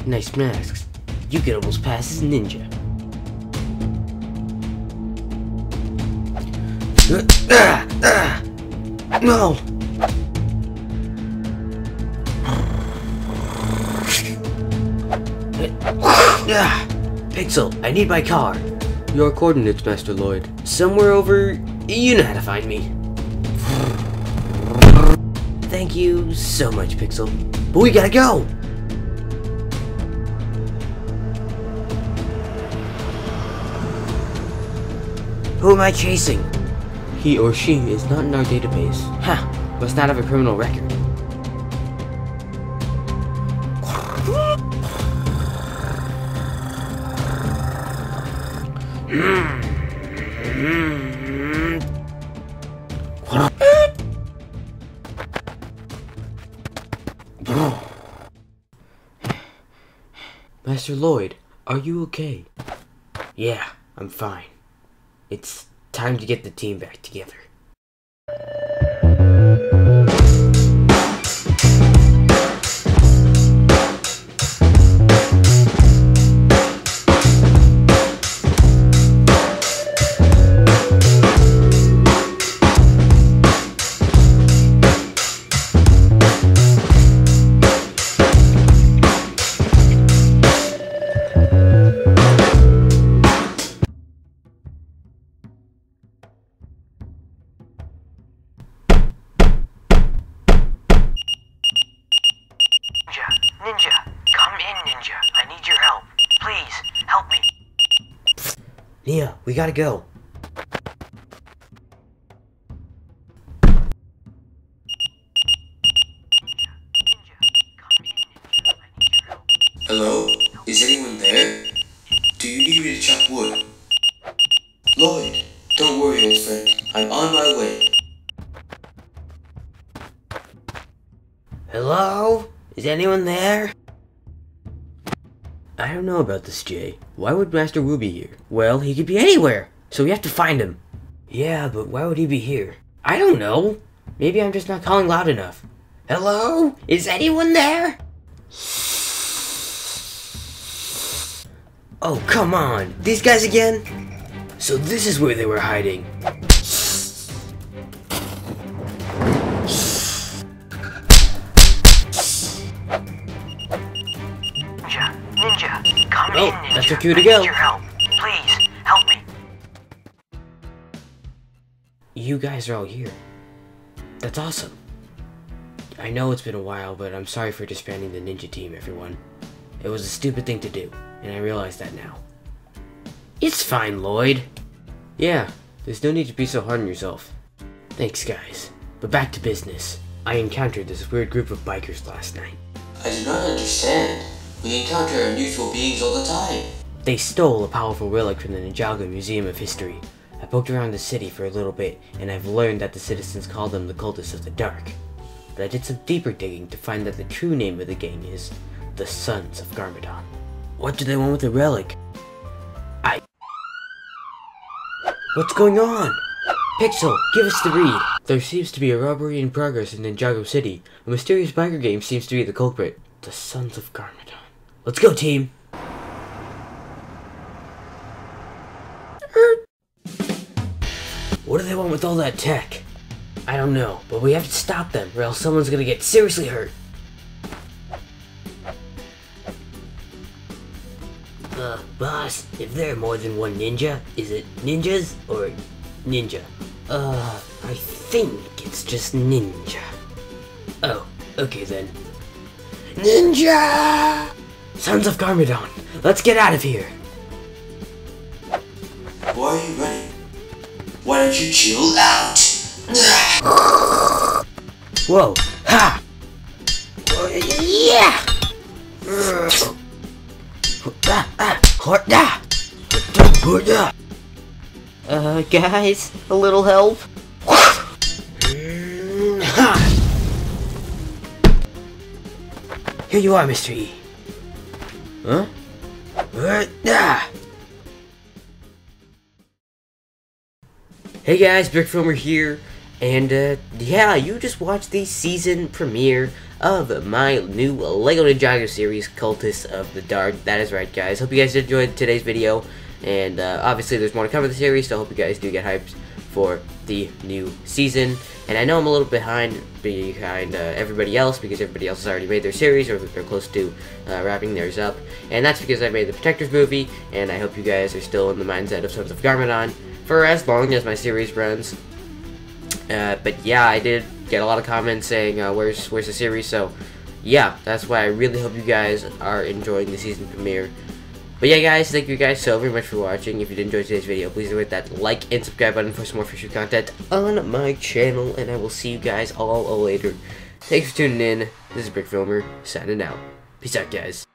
Nice masks. You could almost pass as ninja. No! Pixel, I need my car. Your coordinates, Master Lloyd. Somewhere over... You know how to find me. Thank you so much, Pixel. But we gotta go! Who am I chasing? He or she is not in our database. Must not have a criminal record. Master Lloyd, are you okay? Yeah, I'm fine. It's time to get the team back together. Ninja, come in, Ninja. I need your help. Please, help me. Nia, we gotta go. Hello? Is anyone there? Do you need me to chop wood? Lloyd, don't worry, old friend. I'm on my way. Hello? Is anyone there? I don't know about this, Jay. Why would Master Wu be here? Well, he could be anywhere, so we have to find him. Yeah, but why would he be here? I don't know. Maybe I'm just not calling loud enough. Hello? Is anyone there? Oh, come on. These guys again? So this is where they were hiding. Ninja, come in, Ninja. That's your cue to go. I need your help. Please, help me. You guys are all here. That's awesome. I know it's been a while, but I'm sorry for disbanding the ninja team, everyone. It was a stupid thing to do, and I realize that now. It's fine, Lloyd. Yeah, there's no need to be so hard on yourself. Thanks, guys. But back to business. I encountered this weird group of bikers last night. I do not understand. We encounter unusual beings all the time. They stole a powerful relic from the Ninjago Museum of History. I poked around the city for a little bit, and I've learned that the citizens call them the Cultists of the Dark. But I did some deeper digging to find that the true name of the gang is the Sons of Garmadon. What do they want with the relic? What's going on? Pixel, give us the read. There seems to be a robbery in progress in Ninjago City. A mysterious biker gang seems to be the culprit. The Sons of Garmadon. Let's go, team! What do they want with all that tech? I don't know, but we have to stop them, or else someone's gonna get seriously hurt. Boss, if there are more than one ninja, is it ninjas or ninja? I think it's just ninja. Oh, okay then. Ninja! Sons of Garmadon, let's get out of here! Why are you running? Why don't you chill out? Whoa, ha! Yeah! Guys, a little help? Here you are, Mr. E. Huh? Hey guys, Brickfilmer here, and yeah, you just watched the season premiere of my new LEGO Ninjago series, Cultists of the Dark. That is right, guys. Hope you guys enjoyed today's video, and obviously there's more to come in the series, so I hope you guys do get hyped for the new season. And I know I'm a little behind everybody else, because everybody else has already made their series, or they're close to wrapping theirs up, and that's because I made the Protectors movie, and I hope you guys are still in the mindset of Sons of Garmadon for as long as my series runs. But yeah, I did get a lot of comments saying where's the series, so yeah, that's why I really hope you guys are enjoying the season premiere. But yeah guys, thank you guys so very much for watching. If you did enjoy today's video, please hit that like and subscribe button for some more future content on my channel, and I will see you guys all later. Thanks for tuning in. This is Brickfilmer, signing out. Peace out, guys.